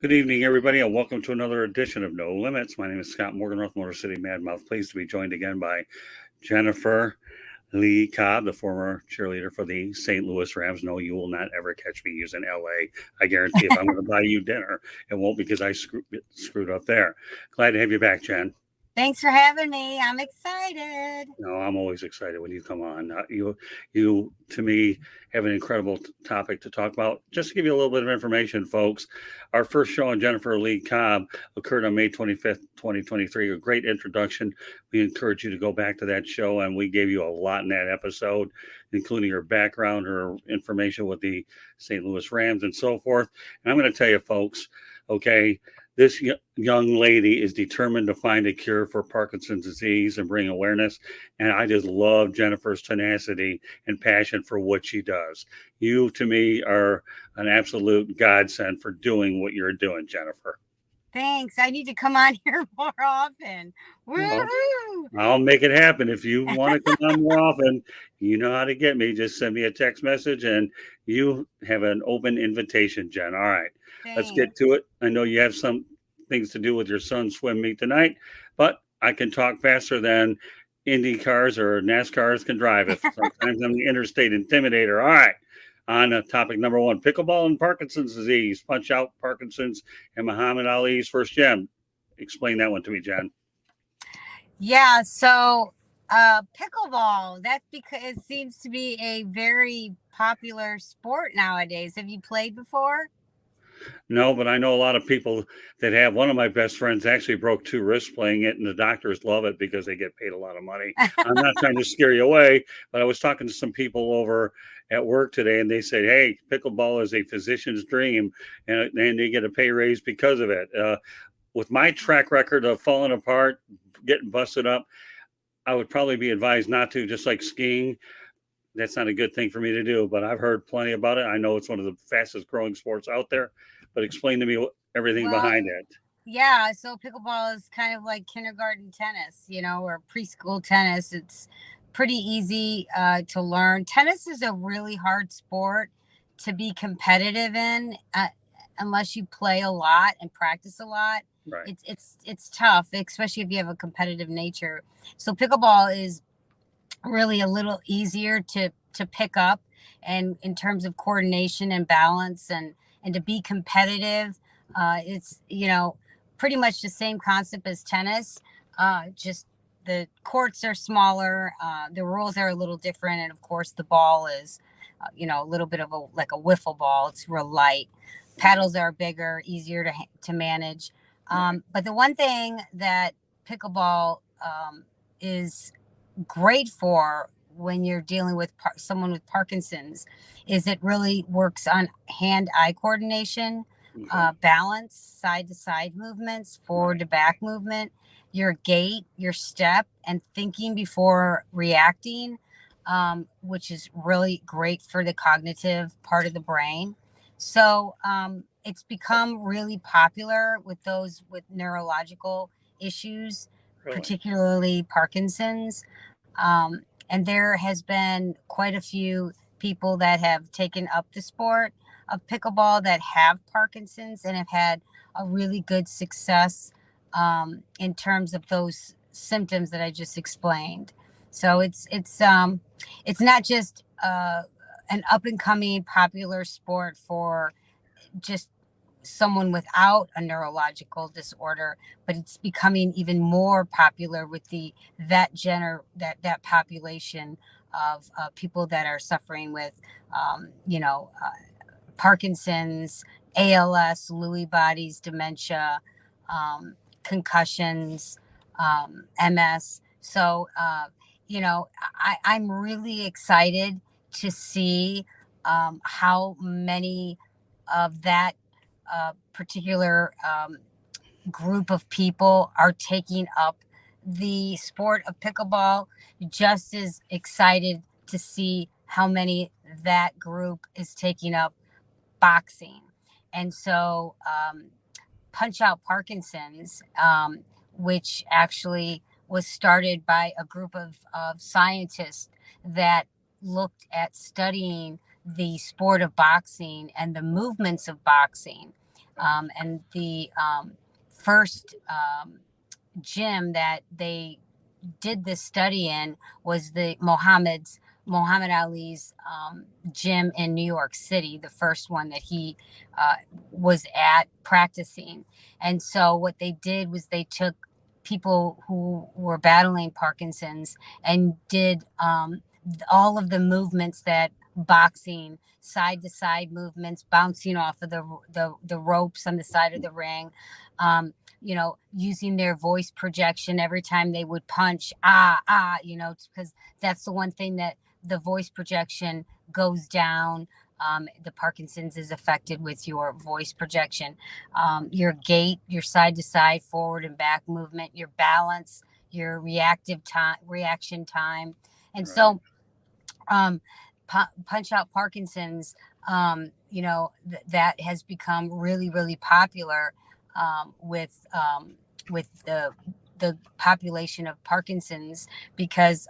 Good evening, everybody, and welcome to another edition of No Limits. My name is Scott Morgan, Motor City Madmouth. Pleased to be joined again by Jennifer Lee Cobb, the former cheerleader for the St. Louis Rams. No, you will not ever catch me using LA. I guarantee if I'm going to buy you dinner, it won't because I screwed up there. Glad to have you back, Jen. Thanks for having me. I'm excited. No, I'm always excited when you come on. You to me, have an incredible topic to talk about. Just to give you a little bit of information, folks, our first show on Jennifer Lee Cobb occurred on May 25th, 2023. A great introduction. We encourage you to go back to that show, and we gave you a lot in that episode, including her background, her information with the St. Louis Rams, and so forth. And I'm going to tell you, folks, okay, this young lady is determined to find a cure for Parkinson's disease and bring awareness. And I just love Jennifer's tenacity and passion for what she does. You, to me, are an absolute godsend for doing what you're doing, Jennifer. Thanks. I need to come on here more often. Woo-hoo! Well, I'll make it happen. If you want to come on more often, you know how to get me. Just send me a text message and you have an open invitation, Jen. All right. Thanks. Let's get to it. I know you have some things to do with your son's swim meet tonight, but I can talk faster than Indy cars or NASCARs can drive it. Sometimes I'm the interstate intimidator. All right. On topic number one, pickleball and Parkinsons disease, punch out Parkinsons and Muhammad Ali's first gem. Explain that one to me, Jen. Yeah. So pickleball, that's because it seems to be a very popular sport nowadays. Have you played before? No, but I know a lot of people that have. One of my best friends actually broke 2 wrists playing it, and the doctors love it because they get paid a lot of money. I'm not trying to scare you away, but I was talking to some people over at work today, and they said, hey, pickleball is a physician's dream, and they get a pay raise because of it. With my track record of falling apart, getting busted up, I would probably be advised not to, just like skiing. That's not a good thing for me to do, but I've heard plenty about it. I know it's one of the fastest growing sports out there, but explain to me everything behind it. Yeah. So pickleball is kind of like kindergarten tennis, or preschool tennis. It's pretty easy to learn. Tennis is a really hard sport to be competitive in unless you play a lot and practice a lot. Right. It's tough, especially if you have a competitive nature. So pickleball is really a little easier to pick up, and in terms of coordination and balance and to be competitive, it's pretty much the same concept as tennis, just the courts are smaller, the rules are a little different, and of course the ball is a little bit of a wiffle ball. It's real light. Paddles are bigger, easier to manage, but the one thing that pickleball is great for when you're dealing with someone with Parkinson's is it really works on hand-eye coordination, balance, side-to-side movements, forward to back movement, your gait, your step, and thinking before reacting, which is really great for the cognitive part of the brain. So it's become really popular with those with neurological issues, particularly Parkinson's. And there has been quite a few people that have taken up the sport of pickleball that have Parkinson's and have had a really good success in terms of those symptoms that I just explained. So it's not just an up and coming popular sport for just someone without a neurological disorder, but it's becoming even more popular with that population of people that are suffering with Parkinson's, ALS, Lewy bodies, dementia, concussions, MS. So I'm really excited to see how many of that particular group of people are taking up the sport of pickleball. Just as excited to see how many that group is taking up boxing. And so Punch Out Parkinsons, which actually was started by a group of scientists that looked at studying the sport of boxing and the movements of boxing. And the first gym that they did this study in was the Muhammad Ali's gym in New York City, the first one that he was at practicing. And so what they did was they took people who were battling Parkinson's and did all of the movements that boxing, side to side movements, bouncing off of the ropes on the side of the ring, using their voice projection every time they would punch, because that's the one thing that the voice projection goes down. The Parkinson's is affected with your voice projection, your gait, your side to side, forward and back movement, your balance, your reaction time. And so Punch Out Parkinsons, that has become really, really popular with the population of Parkinson's, because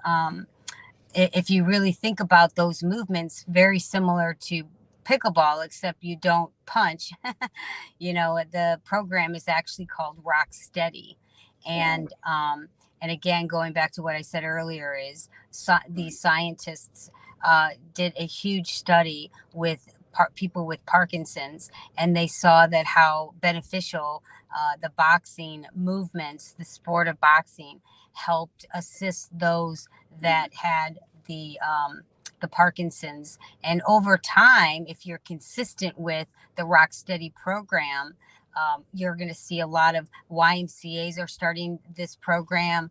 if you really think about those movements, very similar to pickleball, except you don't punch. The program is actually called Rock Steady. And again, going back to what I said earlier, is these scientists did a huge study with people with Parkinson's, and they saw that how beneficial the boxing movements, the sport of boxing, helped assist those that had the Parkinson's. And over time, if you're consistent with the Rock Steady program, you're going to see a lot of YMCAs are starting this program.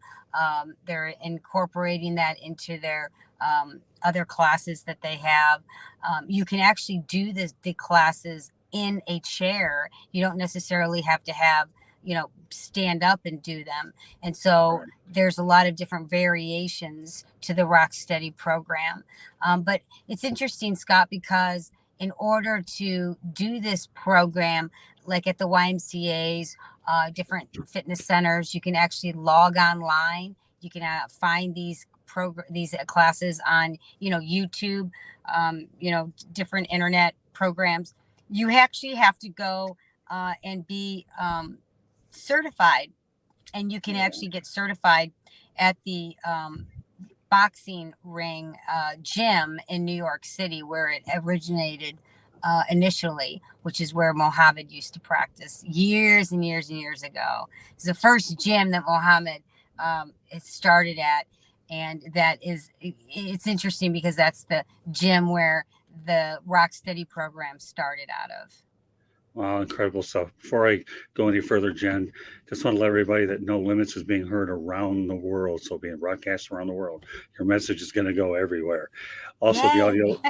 They're incorporating that into their other classes that they have. You can actually do the classes in a chair. You don't necessarily have to have, stand up and do them. And so there's a lot of different variations to the Rock Steady program. But it's interesting, Scott, because in order to do this program, like at the YMCAs, different fitness centers, you can actually log online. You can find these classes on, YouTube, different internet programs. You actually have to go and be certified, and you can actually get certified at the boxing ring gym in New York City, where it originated initially, which is where Muhammad used to practice years and years and years ago. It's the first gym that Muhammad started at. And it's interesting because that's the gym where the Rock Steady program started out of. Wow, incredible stuff. Before I go any further, Jen, just want to let everybody that No Limits is being heard around the world, so being broadcast around the world. Your message is going to go everywhere. Also, the audio,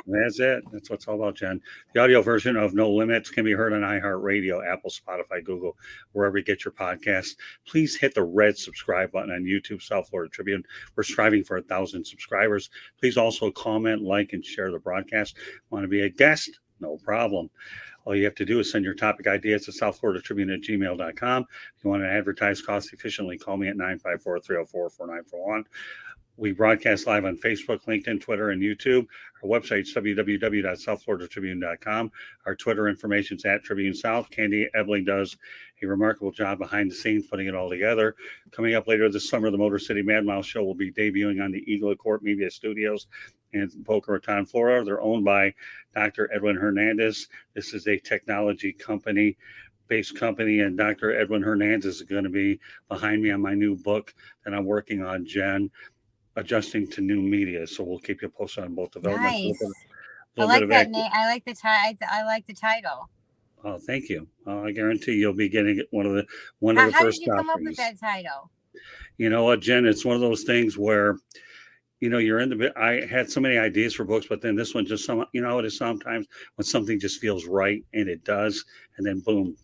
that's it. That's what it's all about, Jen. The audio version of No Limits can be heard on iHeartRadio, Apple, Spotify, Google, wherever you get your podcasts. Please hit the red subscribe button on YouTube, South Florida Tribune. We're striving for 1,000 subscribers. Please also comment, like, and share the broadcast. Want to be a guest? No problem. All you have to do is send your topic ideas to southfloridatribune@gmail.com. If you want to advertise cost efficiently, call me at 954-304-4941. We broadcast live on Facebook, LinkedIn, Twitter, and YouTube. Our website is www.southfloridatribune.com. Our Twitter information is at Tribune South. Candy Ebling does a remarkable job behind the scenes putting it all together. Coming up later this summer, the Motor City Mad Mouse Show will be debuting on the Eagle Court Media Studios in Boca Raton, Florida. They're owned by Dr. Edwin Hernandez. This is a technology based company, and Dr. Edwin Hernandez is going to be behind me on my new book that I'm working on, Jen, Adjusting to New Media. So we'll keep you posted on both developments. Nice. I like that name. I like the title. Oh, thank you. I guarantee you'll be getting one of the How first did you come up copies. with that title? You know what, Jen? It's one of those things where, you're in the. I had so many ideas for books, but then this one just it is sometimes when something just feels right, and it does, and then boom,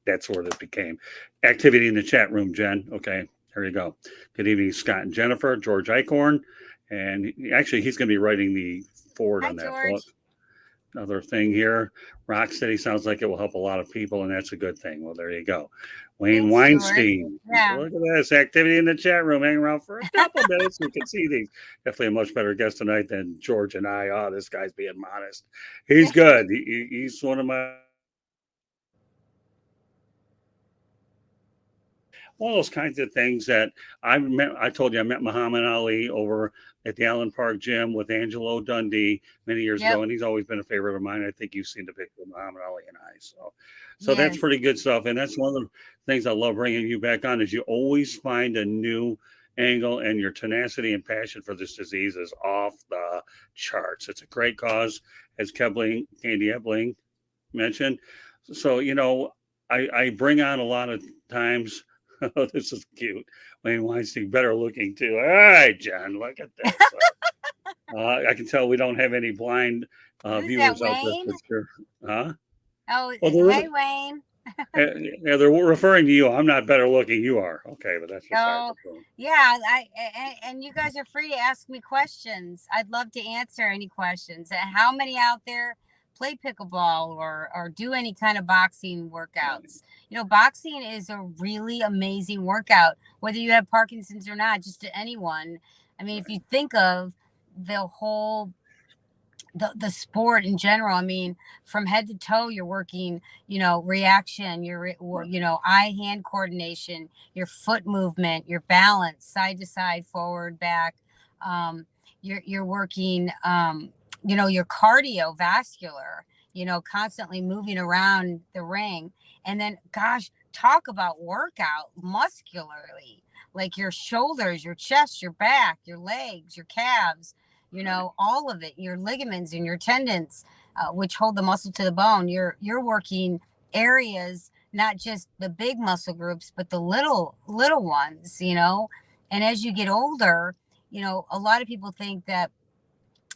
that's where it became. Activity in the chat room, Jen. Okay, there you go. Good evening, Scott and Jennifer. George Eichhorn, and actually he's going to be writing the forward on that book. Another thing here, Rock Steady sounds like it will help a lot of people, and that's a good thing. Well, there you go. Wayne Weinstein. Yeah. Look at this activity in the chat room. Hang around for a couple minutes. We can see these. Definitely a much better guest tonight than George and I. Oh, this guy's being modest. He's good. He's one of my all those kinds of things that I told you I met Muhammad Ali over at the Allen Park Gym with Angelo Dundee many years ago, and he's always been a favorite of mine. I think you've seen the picture of Muhammad Ali and I. So that's pretty good stuff. And that's one of the things I love bringing you back on is you always find a new angle, and your tenacity and passion for this disease is off the charts. It's a great cause, as Candy Ebling mentioned. So, I bring on a lot of times. Oh, this is cute. Wayne Weinstein, better looking too. All right, John, look at this. I can tell we don't have any blind viewers out there for sure. Huh? Oh, hey, Wayne. Yeah, they're referring to you. I'm not better looking. You are. Okay, but that's just yeah. And you guys are free to ask me questions. I'd love to answer any questions. How many out there play pickleball or do any kind of boxing workouts? Boxing is a really amazing workout, whether you have Parkinson's or not, just to anyone. I mean, if you think of the whole the sport in general, I mean, from head to toe, you're working, reaction, eye-hand coordination, your foot movement, your balance, side to side, forward, back. You're working, your cardiovascular, constantly moving around the ring. And then, gosh, talk about workout muscularly, like your shoulders, your chest, your back, your legs, your calves, all of it, your ligaments and your tendons, which hold the muscle to the bone. You're working areas, not just the big muscle groups, but the little ones, and as you get older, a lot of people think that,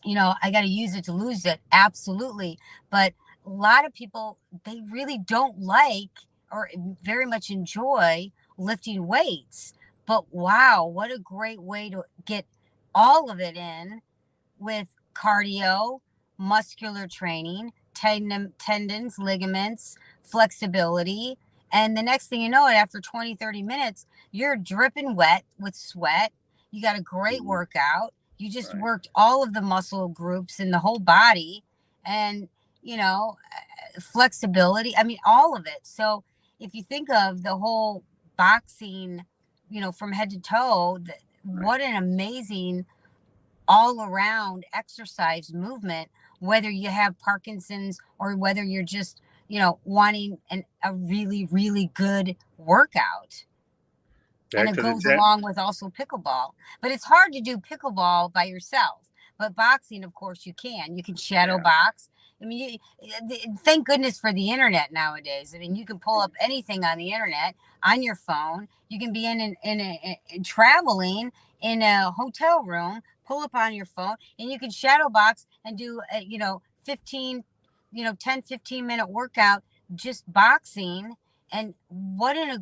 I got to use it to lose it. Absolutely. But a lot of people, they really don't like or very much enjoy lifting weights. But wow, what a great way to get all of it in with cardio, muscular training, tendons, ligaments, flexibility. And the next thing you know, after 20, 30 minutes, you're dripping wet with sweat. You got a great workout. You just worked all of the muscle groups in the whole body and, flexibility. I mean, all of it. So if you think of the whole boxing, from head to toe, what an amazing all around exercise movement, whether you have Parkinson's or whether you're just, wanting a really, really good workout. And it goes along with also pickleball. But it's hard to do pickleball by yourself. But boxing, of course, you can. You can shadow box. I mean, thank goodness for the internet nowadays. I mean, you can pull up anything on the internet on your phone. You can be in traveling in a hotel room, pull up on your phone, and you can shadow box and do, 10, 15-minute workout just boxing. And what an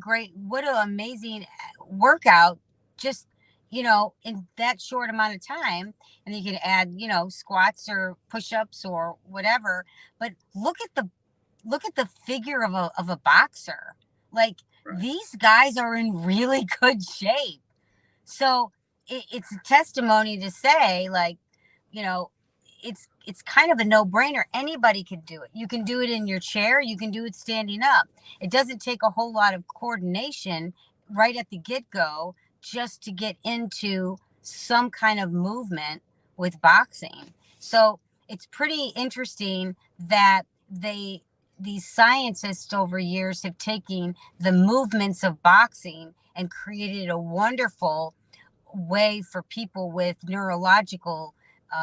amazing workout, just, in that short amount of time. And you can add, squats or push-ups or whatever. But look at the figure of a boxer. Like these guys are in really good shape. So it's a testimony to say, like, it's kind of a no-brainer. Anybody can do it. You can do it in your chair. You can do it standing up. It doesn't take a whole lot of coordination right at the get-go just to get into some kind of movement with boxing. So it's pretty interesting that these scientists over years have taken the movements of boxing and created a wonderful way for people with neurological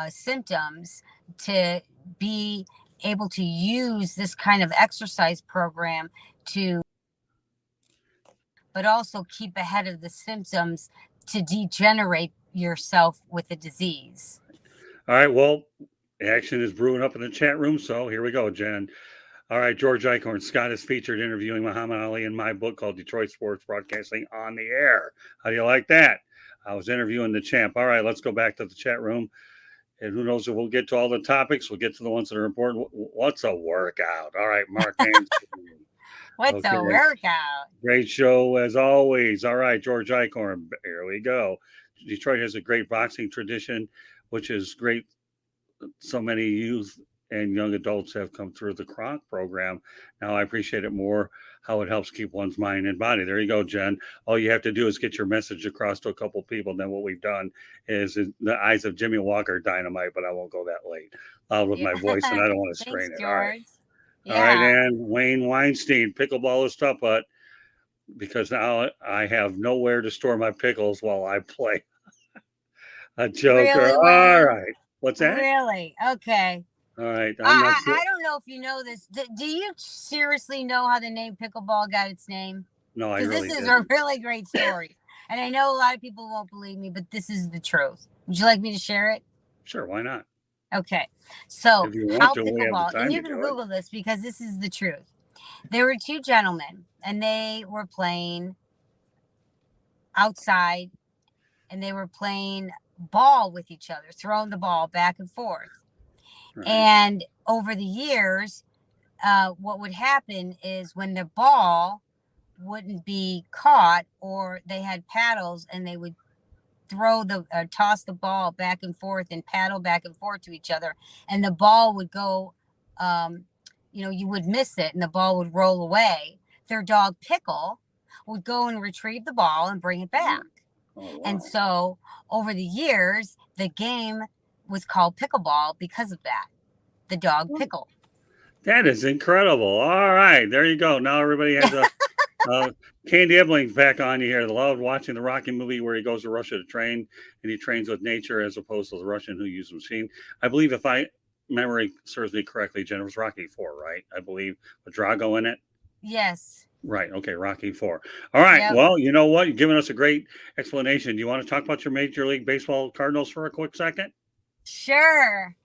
symptoms to be able to use this kind of exercise program but also keep ahead of the symptoms to degenerate yourself with the disease. All right. Well, action is brewing up in the chat room. So here we go, Jen. All right. George Eichhorn, Scott is featured interviewing Muhammad Ali in my book called Detroit Sports Broadcasting on the Air. How do you like that? I was interviewing the champ. All right. Let's go back to the chat room. And who knows if we'll get to all the topics. We'll get to the ones that are important. What's a workout? All right, Mark. What's a workout? Great show as always. All right, George Eichhorn. Here we go. Detroit has a great boxing tradition, which is great. So many youth and young adults have come through the Cronk program. Now I appreciate it more how it helps keep one's mind and body. There you go, Jen. All you have to do is get your message across to a couple people. Then what we've done is in the eyes of Jimmy Walker Dynamite, but I won't go that loud with my voice, and I don't want to Thanks, strain it. George. All right, Yeah. and Wayne Weinstein, pickleball is tough, but because now I have nowhere to store my pickles while I play. A joker. Really, All Wayne? right. What's that? Really? Okay. All right. I'm not sure. I don't know if you know this. Do you seriously know how the name pickleball got its name? No, I Because really this is didn't. a really great story. And I know a lot of people won't believe me, but this is the truth. Would you like me to share it? Sure, why not? Okay. So If you want how to, we have the pickleball, time and to you can do it. Google this because this is the truth. There were two gentlemen and they were playing outside and they were playing ball with each other, throwing the ball back and forth. Right. And over the years, what would happen is when the ball wouldn't be caught, or they had paddles and they would toss the ball back and forth and paddle back and forth to each other, and the ball would go, you would miss it and the ball would roll away. Their dog Pickle would go and retrieve the ball and bring it back. Oh, wow. And so over the years, the game was called pickleball because of that. The dog Pickle. That is incredible. All right, there you go. Now everybody has a Candy Ebling's back on you here. Loved watching the Rocky movie where he goes to Russia to train, and he trains with nature as opposed to the Russian who uses machine. I believe, if I memory serves me correctly, Jennifer's Rocky 4, right? I believe with Drago in it. Yes. Right. Okay. Rocky 4. All right. Yep. Well, you know what? You've given us a great explanation. Do you want to talk about your Major League Baseball Cardinals for a quick second? Sure.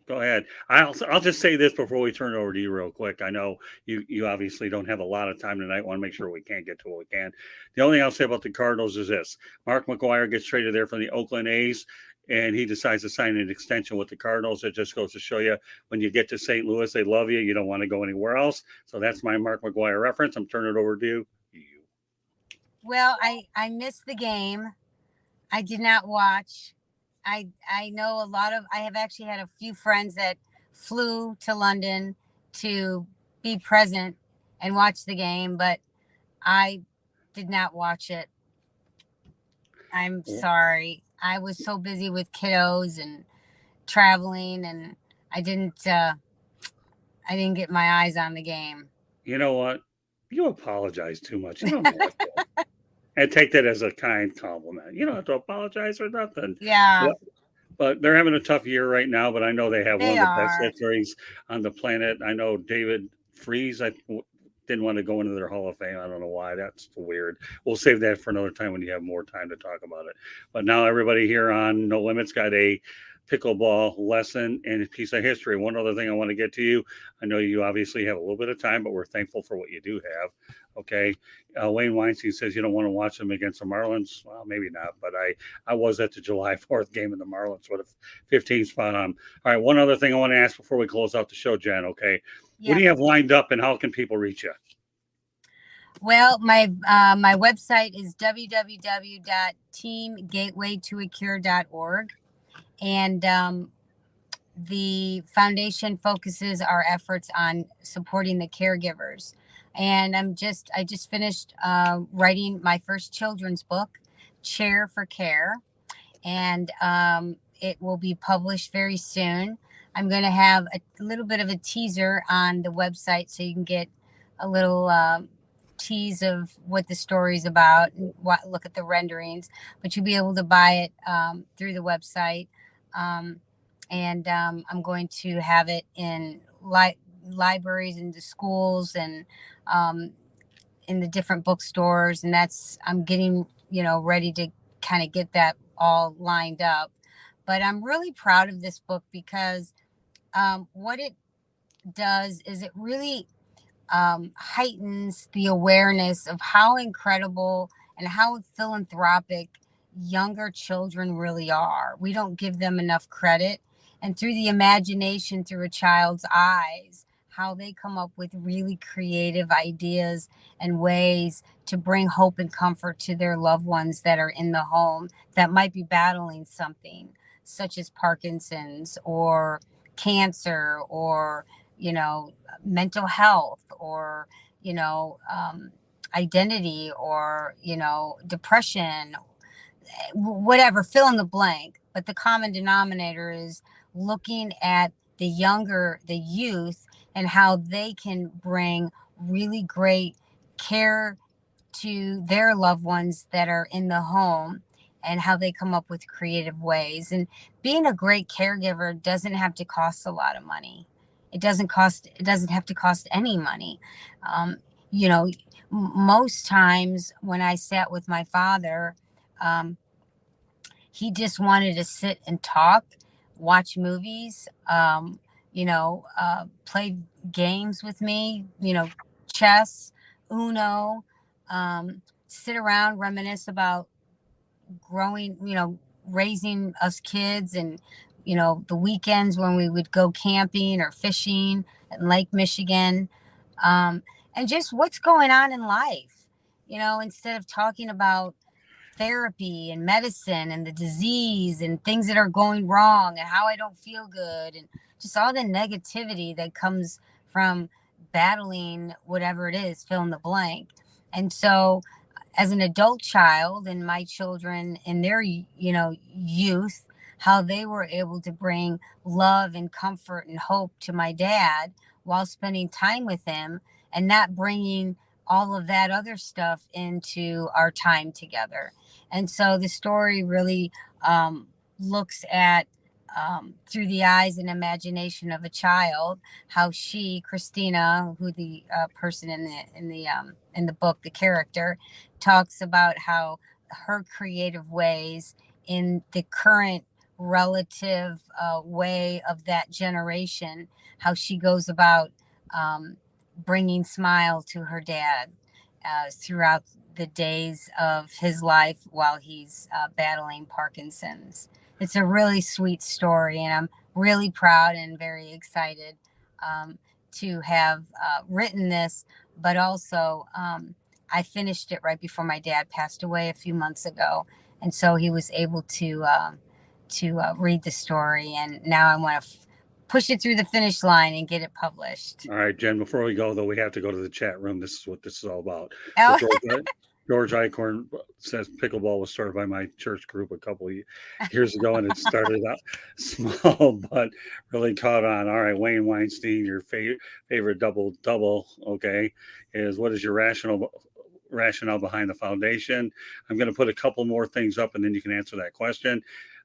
Go ahead. I'll just say this before we turn it over to you real quick. I know you obviously don't have a lot of time tonight. Want to make sure we can get to what we can. The only thing I'll say about the Cardinals is this: Mark McGuire gets traded there from the Oakland A's, and he decides to sign an extension with the Cardinals. It just goes to show you when you get to St. Louis, they love you. You don't want to go anywhere else. So that's my Mark McGuire reference. I'm turning it over to you. Well, I missed the game. I did not watch. I know I have actually had a few friends that flew to London to be present and watch the game, but I did not watch it. I'm sorry. I was so busy with kiddos and traveling, and I didn't get my eyes on the game. You know what? You apologize too much. You don't have to. And take that as a kind compliment. You don't have to apologize for nothing. Yeah. But they're having a tough year right now, but I know they have one of the best are. histories on the planet. I know David Freese, I didn't want to go into their Hall of Fame. I don't know why. That's weird. We'll save that for another time when you have more time to talk about it. But now everybody here on No Limits got a pickleball lesson and a piece of history. One other thing I want to get to you. I know you obviously have a little bit of time, but we're thankful for what you do have. Okay. Wayne Weinstein says you don't want to watch them against the Marlins. Well, maybe not, but I was at the July 4th game in the Marlins with a 15 spot on. All right. One other thing I want to ask before we close out the show, Jen. Okay. Yeah. What do you have lined up and how can people reach you? Well, my website is www.teamgatewaytoacure.org. And the foundation focuses our efforts on supporting the caregivers. And I just finished writing my first children's book, Chair for Care. And it will be published very soon. I'm going to have a little bit of a teaser on the website so you can get a little tease of what the story's about and look at the renderings. But you'll be able to buy it through the website. And I'm going to have it in libraries and the schools and in the different bookstores. And I'm getting, ready to kind of get that all lined up. But I'm really proud of this book because what it does is it really heightens the awareness of how incredible and how philanthropic younger children really are. We don't give them enough credit. And through the imagination, through a child's eyes, how they come up with really creative ideas and ways to bring hope and comfort to their loved ones that are in the home that might be battling something such as Parkinsons or cancer or, mental health or, identity or, depression, whatever, fill in the blank. But the common denominator is looking at the youth, and how they can bring really great care to their loved ones that are in the home, and how they come up with creative ways. And being a great caregiver doesn't have to cost a lot of money. It doesn't have to cost any money. Most times when I sat with my father, he just wanted to sit and talk, watch movies, play games with me, chess, Uno, sit around, reminisce about raising us kids, and, the weekends when we would go camping or fishing in Lake Michigan, and just what's going on in life, instead of talking about therapy and medicine and the disease and things that are going wrong and how I don't feel good and just all the negativity that comes from battling whatever it is, fill in the blank. And so as an adult child, and my children in their, youth, how they were able to bring love and comfort and hope to my dad while spending time with him, and not bringing all of that other stuff into our time together. And so the story really looks at, through the eyes and imagination of a child, how Christina, who the person in the book, the character, talks about how her creative ways in the current relative way of that generation, how she goes about bringing smile to her dad throughout the days of his life while he's battling Parkinsons. It's a really sweet story, and I'm really proud and very excited to have written this, but also I finished it right before my dad passed away a few months ago, and so he was able to read the story, and now I want to push it through the finish line and get it published. All right, Jen, before we go, though, we have to go to the chat room. This is what this is all about. Oh. So George Icorn says pickleball was started by my church group a couple of years ago, and it started out small, but really caught on. All right, Wayne Weinstein, your favorite double, okay, is what is your rationale behind the foundation? I'm going to put a couple more things up, and then you can answer that question.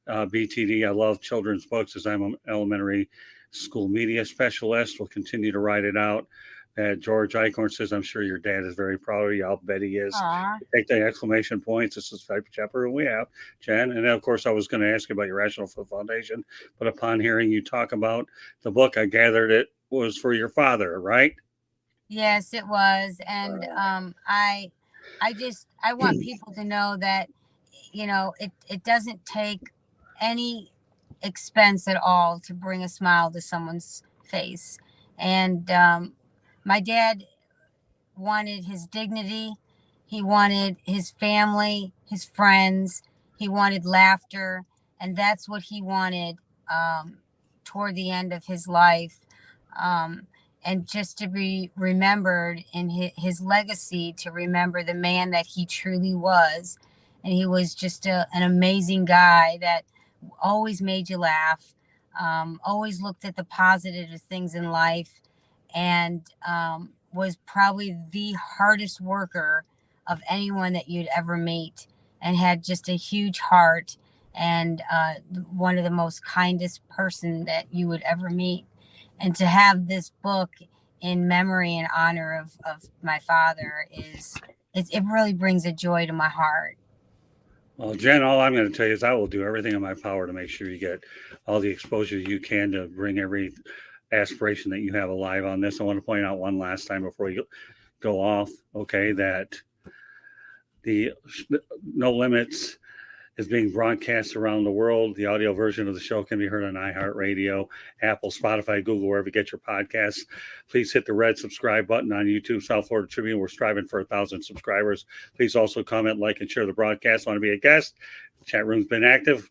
BTD, I love children's books as I'm an elementary school media specialist. We'll continue to write it out. George Icorn says, I'm sure your dad is very proud of you. I'll bet he is. Take the exclamation points. This is the type of chaperone we have, Jen. And then, of course, I was going to ask you about your rationale for the foundation, but upon hearing you talk about the book, I gathered it was for your father, right? Yes, it was. And I want people to know that, it doesn't take any expense at all to bring a smile to someone's face. And my dad wanted his dignity. He wanted his family, his friends. He wanted laughter. And that's what he wanted toward the end of his life. And just to be remembered in his legacy, to remember the man that he truly was. And he was just an amazing guy that always made you laugh, always looked at the positive things in life, and was probably the hardest worker of anyone that you'd ever meet, and had just a huge heart, and one of the most kindest person that you would ever meet. And to have this book in memory and honor of my father it really brings a joy to my heart. Well, Jen, all I'm going to tell you is I will do everything in my power to make sure you get all the exposure you can to bring every aspiration that you have alive on this. I want to point out one last time before you go off, okay, that the No Limits is being broadcast around the world. The audio version of the show can be heard on iHeartRadio, Apple, Spotify, Google, wherever you get your podcasts. Please hit the red subscribe button on YouTube, South Florida Tribune. We're striving for 1,000 subscribers. Please also comment, like, and share the broadcast. Want to be a guest? The chat room's been active.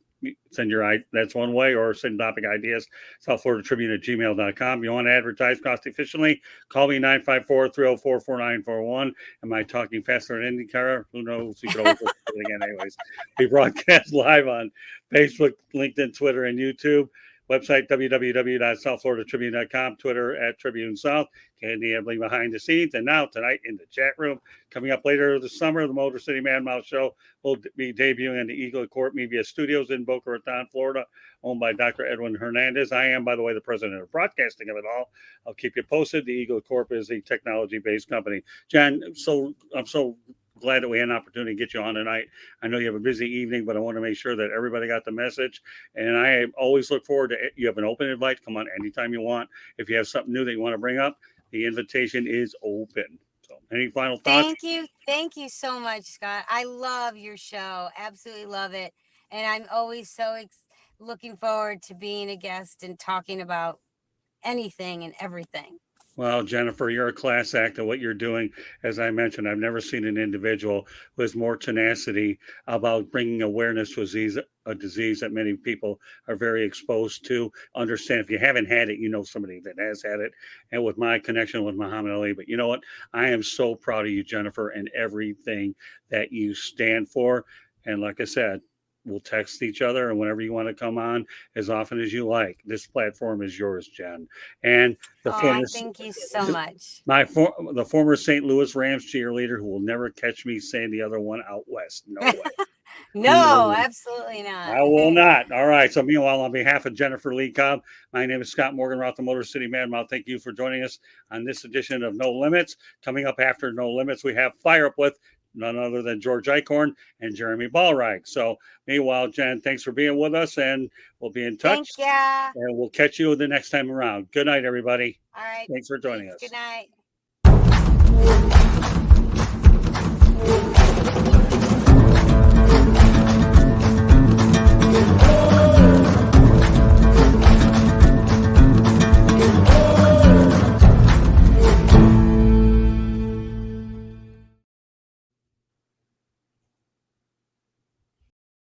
send that's one way, or send topic ideas, South Florida Tribune at gmail.com. You want to advertise cost efficiently? Call me 954-304-4941. Am I talking faster than IndyCar? Who knows? You can always listen to it again anyways. We broadcast live on Facebook, LinkedIn, Twitter, and YouTube. Website, www.southfloridatribune.com, Twitter at Tribune South, Candy Emily behind the scenes. And now tonight in the chat room, coming up later this summer, the Motor City Man Mouse Show will be debuting in the Eagle Corp Media Studios in Boca Raton, Florida, owned by Dr. Edwin Hernandez. I am, by the way, the president of broadcasting of it all. I'll keep you posted. The Eagle Corp is a technology-based company. Jen, I'm so glad that we had an opportunity to get you on tonight. I know you have a busy evening, but I want to make sure that everybody got the message. And I always look forward to you have an open invite. Come on anytime you want. If you have something new that you want to bring up, the invitation is open. So any final thoughts? Thank you so much, Scott. I love your show. Absolutely love it. And I'm always so looking forward to being a guest and talking about anything and everything. Well, Jennifer, you're a class act at what you're doing. As I mentioned, I've never seen an individual who has more tenacity about bringing awareness to a disease that many people are very exposed to. Understand, if you haven't had it, you know somebody that has had it. And with my connection with Muhammad Ali, but you know what? I am so proud of you, Jennifer, and everything that you stand for. And like I said, we'll text each other, and whenever you want to come on, as often as you like. This platform is yours, Jen. And thank you so much. The former St. Louis Rams cheerleader who will never catch me saying the other one out west. No way. No, absolutely not. I will not. All right. So meanwhile, on behalf of Jennifer Lee Cobb, my name is Scott Morgan, the Motor City Man. Thank you for joining us on this edition of No Limits. Coming up after No Limits, we have Fire Up with none other than George Eichhorn and Jeremy Ballreich. So meanwhile, Jen, thanks for being with us, and we'll be in touch. Thank you. And we'll catch you the next time around. Good night, everybody. All right. Thanks for joining us. Good night.